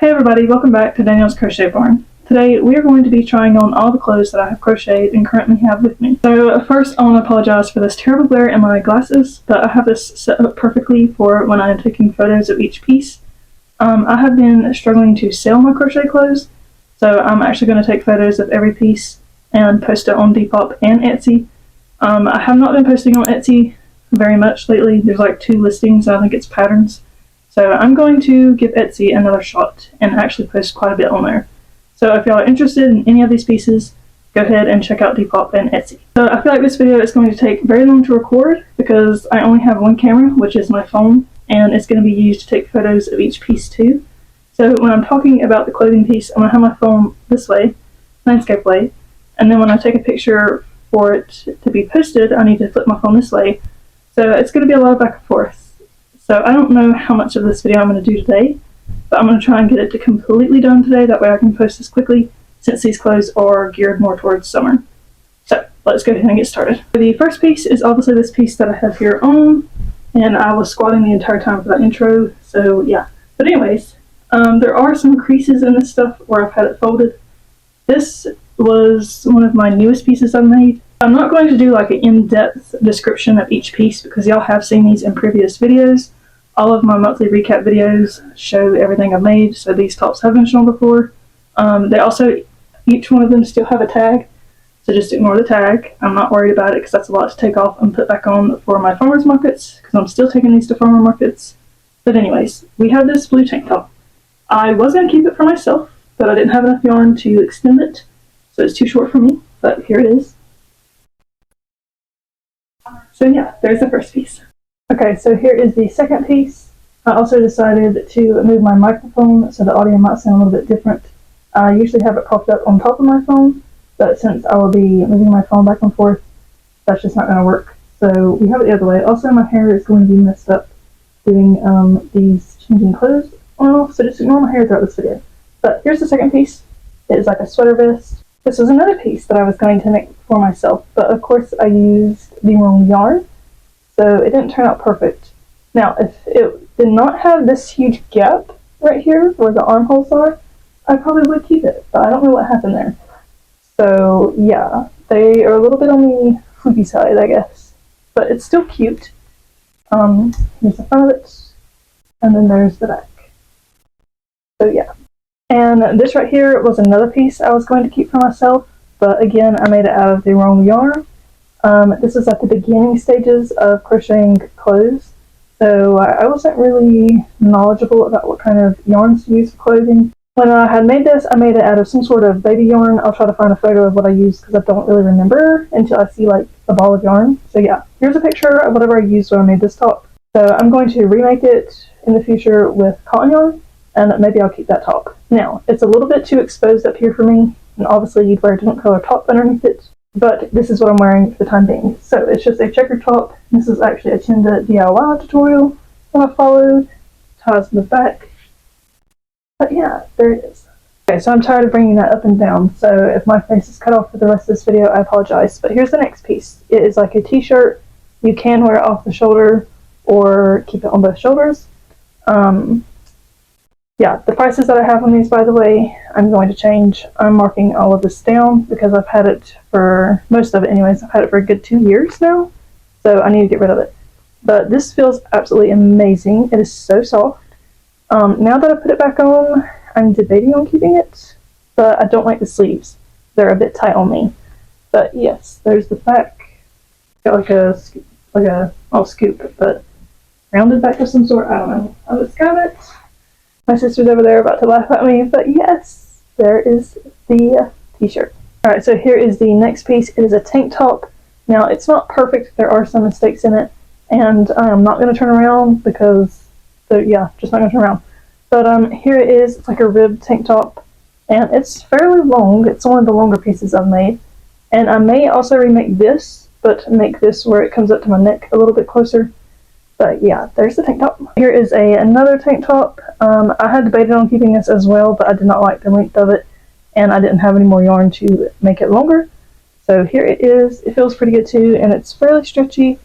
Hey everybody, welcome back to Danielle's Crochet Barn. Today we are going to be trying on all the clothes that I have crocheted and currently have with me. So first I want to apologize for this terrible glare in my glasses, but I have this set up perfectly for when I am taking photos of each piece. I have been struggling to sell my crochet clothes, so I'm actually going to take photos of every piece and post it on Depop and Etsy. I have not been posting on Etsy very much lately. There's like 2 listings, I think it's patterns. So I'm going to give Etsy another shot and actually post quite a bit on there. So if y'all are interested in any of these pieces, go ahead and check out Depop and Etsy. So I feel like this video is going to take very long to record because I only have one camera, which is my phone, and it's going to be used to take photos of each piece too. So when I'm talking about the clothing piece, I'm going to have my phone this way, landscape way, and then when I take a picture for it to be posted, I need to flip my phone this way. So it's going to be a lot of back and forth. So I don't know how much of this video I'm going to do today, but I'm going to try and get it to completely done today, that way I can post this quickly since these clothes are geared more towards summer. So let's go ahead and get started. The first piece is obviously this piece that I have here on, and I was squatting the entire time for that intro, so yeah. But anyways, there are some creases in this stuff where I've had it folded. This was one of my newest pieces I've made. I'm not going to do like an in-depth description of each piece because y'all have seen these in previous videos. All of my monthly recap videos show everything I've made, so these tops have been shown before. They also, each one of them still have a tag, so just ignore the tag. I'm not worried about it because that's a lot to take off and put back on for my farmers markets because I'm still taking these to farmer markets. But anyways, we have this blue tank top. I was going to keep it for myself, but I didn't have enough yarn to extend it, so it's too short for me, but here it is. So yeah, there's the first piece. Okay, so here is the second piece. I also decided to move my microphone so the audio might sound a little bit different. I usually have it propped up on top of my phone, but since I will be moving my phone back and forth, that's just not going to work. So we have it the other way. Also, my hair is going to be messed up doing these changing clothes on and off, so just ignore my hair throughout this video. But here's the second piece. It is like a sweater vest. This was another piece that I was going to make for myself, but of course I used the wrong yarn, so it didn't turn out perfect. Now, if it did not have this huge gap right here where the armholes are, I probably would keep it, but I don't know what happened there. So yeah, they are a little bit on the floopy side, I guess, but it's still cute. Here's the front of it, and then there's the back. So yeah. And this right here was another piece I was going to keep for myself, but again, I made it out of the wrong yarn. This is at the beginning stages of crocheting clothes, so I wasn't really knowledgeable about what kind of yarns to use for clothing. When I had made this, I made it out of some sort of baby yarn. I'll try to find a photo of what I used because I don't really remember until I see like a ball of yarn. So yeah, here's a picture of whatever I used when I made this top. So I'm going to remake it in the future with cotton yarn, and maybe I'll keep that top. Now, it's a little bit too exposed up here for me, and obviously you'd wear a different color top underneath it, but this is what I'm wearing for the time being. So it's just a checkered top. This is actually a Canva DIY tutorial that I followed. Ties in the back. But yeah, there it is. Okay, so I'm tired of bringing that up and down, so if my face is cut off for the rest of this video, I apologize. But here's the next piece. It is like a t-shirt. You can wear it off the shoulder or keep it on both shoulders. Yeah, the prices that I have on these, by the way, I'm going to change. I'm marking all of this down because I've had it for, most of it anyways, I've had it for a good 2 years now, so I need to get rid of it. But this feels absolutely amazing. It is so soft. Now that I put it back on, I'm debating on keeping it, but I don't like the sleeves. They're a bit tight on me. But yes, there's the back. Got like a scoop, but rounded back of some sort, I don't know. I just got it. My sister's over there about to laugh at me, but yes, there is the t-shirt. Alright, so here is the next piece. It is a tank top. Now, it's not perfect. There are some mistakes in it, and I am not going to turn around because, yeah, just not going to turn around. But here it is. It's like a ribbed tank top, and it's fairly long. It's one of the longer pieces I've made, and I may also remake this, but make this where it comes up to my neck a little bit closer. But yeah, there's the tank top. Here is another tank top. I had debated on keeping this as well, but I did not like the length of it, and I didn't have any more yarn to make it longer. So here it is. It feels pretty good too, and it's fairly stretchy.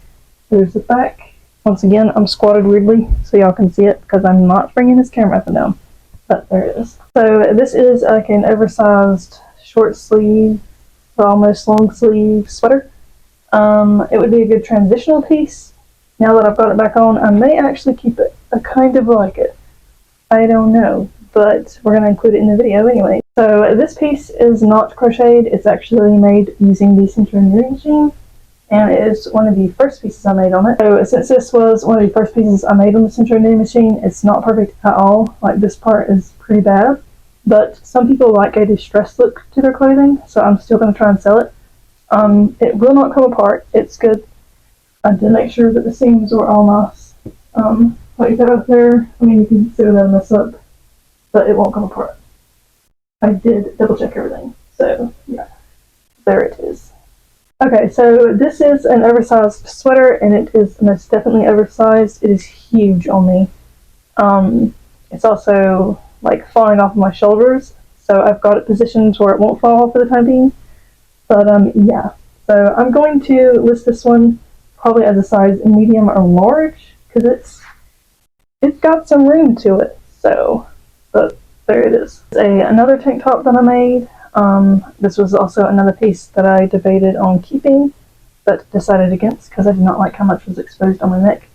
There's the back. Once again, I'm squatted weirdly, so y'all can see it because I'm not bringing this camera up and down. but there it is. So this is like an oversized short sleeve, almost long sleeve sweater. It would be a good transitional piece. Now that I've got it back on, I may actually keep it. I kind of like it. I don't know, but we're going to include it in the video anyway. So this piece is not crocheted. It's actually made using the center knitting machine, and it is one of the first pieces I made on it. So since this was one of the first pieces I made on the center knitting machine, it's not perfect at all. Like, this part is pretty bad, but some people like a distressed look to their clothing, so I'm still going to try and sell it. It will not come apart. It's good. I did make sure that the seams were all nice. Like that up there, I mean, you can see that I mess up, but it won't come apart. I did double check everything, so yeah, there it is. Okay, so this is an oversized sweater, and it is most definitely oversized. It is huge on me. It's also like falling off of my shoulders, so I've got it positioned where it won't fall off for the time being. But yeah, so I'm going to list this one probably as a size medium or large, because it's got some room to it. So, but there it is. Another tank top that I made. This was also another piece that I debated on keeping, but decided against because I did not like how much was exposed on my neck.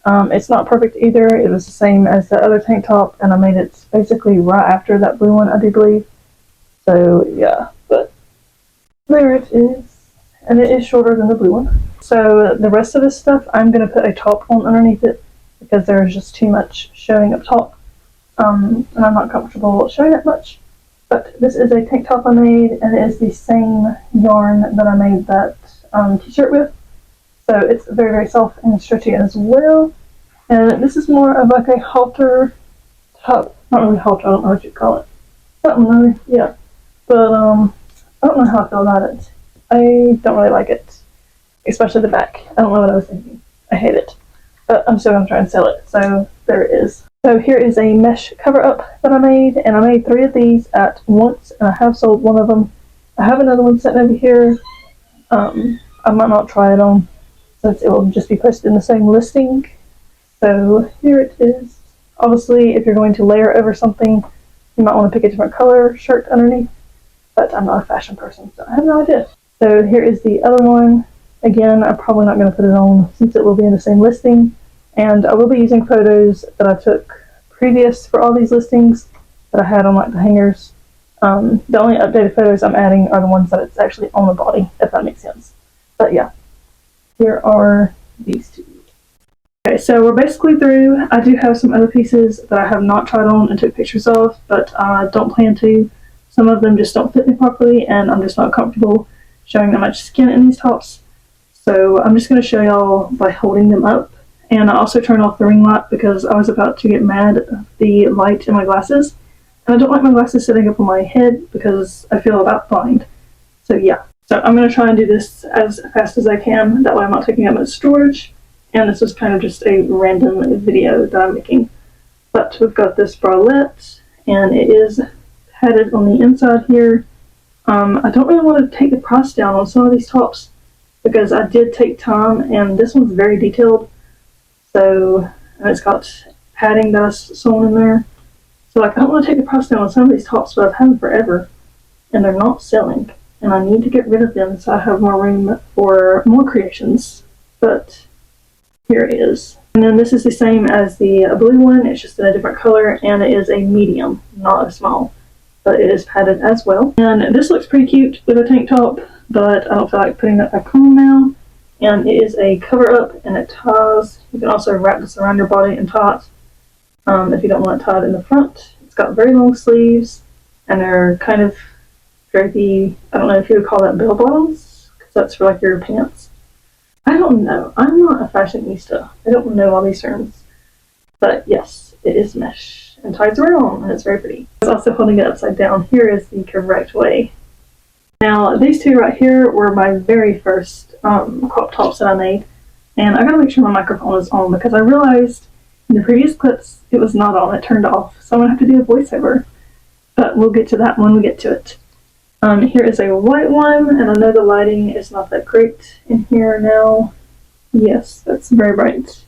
It's not perfect either. It was the same as the other tank top, and I made it basically right after that blue one, I do believe. So yeah, but there it is, and it is shorter than the blue one. So the rest of this stuff, I'm going to put a top on underneath it because there's just too much showing up top, and I'm not comfortable showing that much. But this is a tank top I made, and it is the same yarn that I made that t-shirt with. So it's very, very soft and stretchy as well. And this is more of like a halter top, not really halter, I don't know what you'd call it. Something, yeah. But I don't know how I feel about it. I don't really like it, especially the back. I don't know what I was thinking. I hate it, but I'm still gonna try and sell it. So there it is. So here is a mesh cover up that I made, and I made 3 of these at once, and I have sold one of them. I have another one sitting over here. I might not try it on since it will just be posted in the same listing. So here it is. Obviously, if you're going to layer over something, you might want to pick a different color shirt underneath, but I'm not a fashion person, so I have no idea. So here is the other one. Again, I'm probably not going to put it on since it will be in the same listing, and I will be using photos that I took previous for all these listings that I had on like the hangers. The only updated photos I'm adding are the ones that it's actually on the body, if that makes sense. But yeah, here are these two. Okay, so we're basically through. I do have some other pieces that I have not tried on and took pictures of, but I don't plan to. Some of them just don't fit me properly, and I'm just not comfortable showing that much skin in these tops. So I'm just going to show y'all by holding them up. And I also turned off the ring light because I was about to get mad at the light in my glasses. And I don't like my glasses sitting up on my head because I feel about blind. So yeah. So I'm going to try and do this as fast as I can. That way I'm not taking up much storage. And this was kind of just a random video that I'm making. But we've got this bralette, and it is padded on the inside here. I don't really want to take the price down on some of these tops because I did take time, and this one's very detailed. So, and it's got padding that I sewn in there. So like, I don't want to take the price down on some of these tops, but I've had them forever, and they're not selling, and I need to get rid of them so I have more room for more creations. But here it is. And then this is the same as the blue one, it's just in a different color, and it is a medium, not a small, but it is padded as well. And this looks pretty cute with a tank top, but I don't feel like putting that back on now. And it is a cover up, and it ties. You can also wrap this around your body and tie it if you don't want it tied in the front. It's got very long sleeves, and they're kind of drapey. I don't know if you would call that bell bottoms, because that's for like your pants. I don't know. I'm not a fashionista. I don't know all these terms. But yes, it is mesh and ties around, and it's very pretty. I was also holding it upside down. Here is the correct way. Now, these two right here were my very first crop tops that I made, and I gotta make sure my microphone is on because I realized in the previous clips it was not on, it turned off, so I'm gonna have to do a voiceover, but we'll get to that when we get to it. Here is a white one, and I know the lighting is not that great in here now. Yes, that's very bright,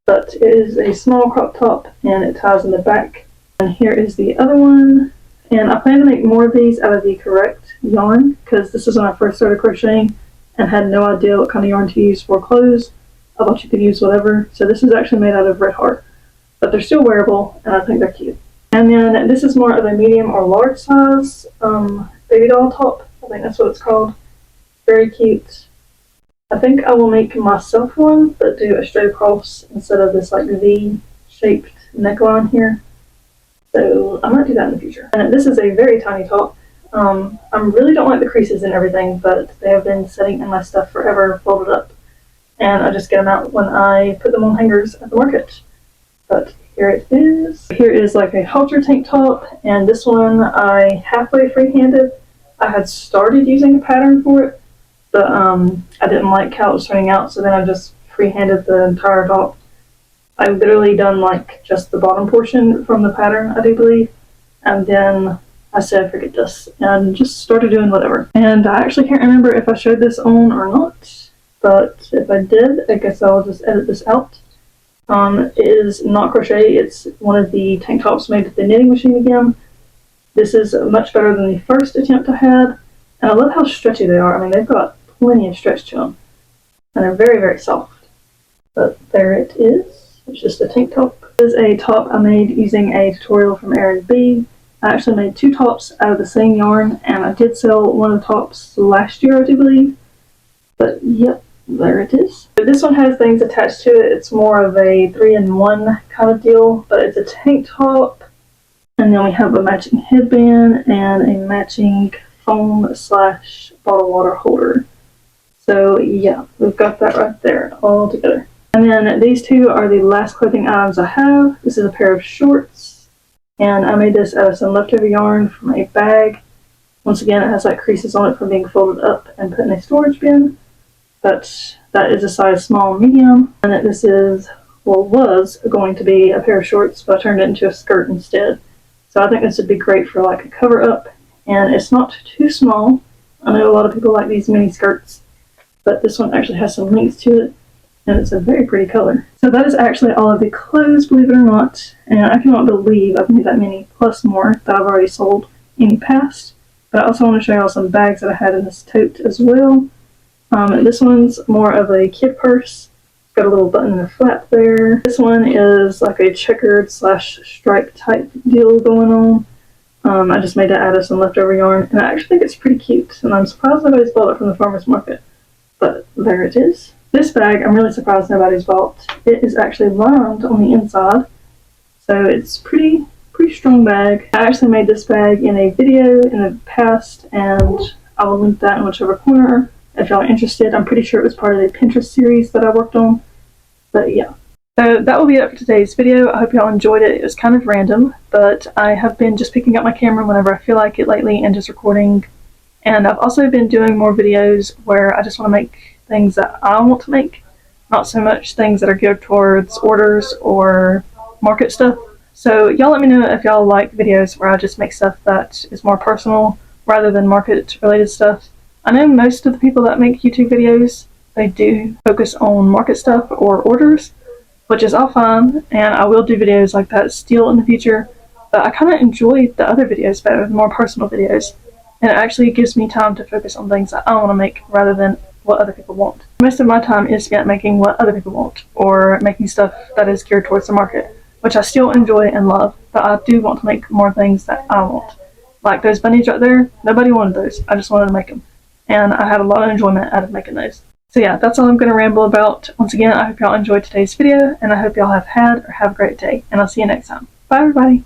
but it is a small crop top, and it ties in the back, And here is the other one. And I plan to make more of these out of the correct yarn, because this is when I first started crocheting and had no idea what kind of yarn to use for clothes. I thought you could use whatever. So this is actually made out of red heart, but they're still wearable and I think they're cute. And then this is more of a medium or large size baby doll top. I think that's what it's called. Very cute. I think I will make myself one, but do a straight across instead of this like V-shaped neckline here. So I might do that in the future. And this is a very tiny top. I really don't like the creases and everything, but they have been sitting in my stuff forever, folded up. And I just get them out when I put them on hangers at the market. But here it is. Here is like a halter tank top, and this one I halfway freehanded. I had started using a pattern for it, but I didn't like how it was turning out, so then I just freehanded the entire top. I've literally done like just the bottom portion from the pattern, I do believe, and then I said forget this and just started doing whatever. And I actually can't remember if I showed this on or not, but if I did, I guess I'll just edit this out. It is not crochet, it's one of the tank tops made with the knitting machine again. This is much better than the first attempt I had, and I love how stretchy they are. I mean, they've got plenty of stretch to them, and they're very, very soft. But there it is. It's just a tank top. This is a top I made using a tutorial from Erin B. I actually made 2 tops out of the same yarn, and I did sell one of the tops last year, I do believe. But yep, there it is. But this one has things attached to it. It's more of a 3-in-1 kind of deal, but it's a tank top. And then we have a matching headband and a matching phone / bottle water holder. So yeah, we've got that right there all together. And then these 2 are the last clothing items I have. This is a pair of shorts, and I made this out of some leftover yarn from a bag. Once again, it has like creases on it from being folded up and put in a storage bin, but that is a size small medium. And that this is, well, was going to be a pair of shorts, but I turned it into a skirt instead. So I think this would be great for like a cover up, and it's not too small. I know a lot of people like these mini skirts, but this one actually has some length to it, and it's a very pretty color. So that is actually all of the clothes, believe it or not, and I cannot believe I've made that many plus more that I've already sold in the past. But I also want to show y'all some bags that I had in this tote as well. This one's more of a kid purse. Got a little button and a flap there. This one is like a checkered / stripe type deal going on. I just made that out of some leftover yarn, and I actually think it's pretty cute, and I'm surprised nobody's bought it from the farmer's market. But there it is. This bag, I'm really surprised nobody's bought. It is actually lined on the inside, so it's pretty strong bag. I actually made this bag in a video in the past, and I will link that in whichever corner if y'all are interested. I'm pretty sure it was part of the Pinterest series that I worked on. But yeah. So that will be it for today's video. I hope y'all enjoyed it. It was kind of random, but I have been just picking up my camera whenever I feel like it lately and just recording. And I've also been doing more videos where I just want to make things that I want to make, not so much things that are geared towards orders or market stuff. So y'all let me know if y'all like videos where I just make stuff that is more personal rather than market related stuff. I know most of the people that make YouTube videos, they do focus on market stuff or orders, which is all fine, and I will do videos like that still in the future, but I kind of enjoy the other videos better, the more personal videos, and it actually gives me time to focus on things that I want to make rather than what other people want. Most of my time is spent making what other people want, or making stuff that is geared towards the market, which I still enjoy and love, but I do want to make more things that I want. Like those bunnies right there, nobody wanted those, I just wanted to make them, and I had a lot of enjoyment out of making those. So yeah, that's all I'm going to ramble about. Once again, I hope y'all enjoyed today's video, and I hope y'all have had or have a great day, and I'll see you next time. Bye everybody!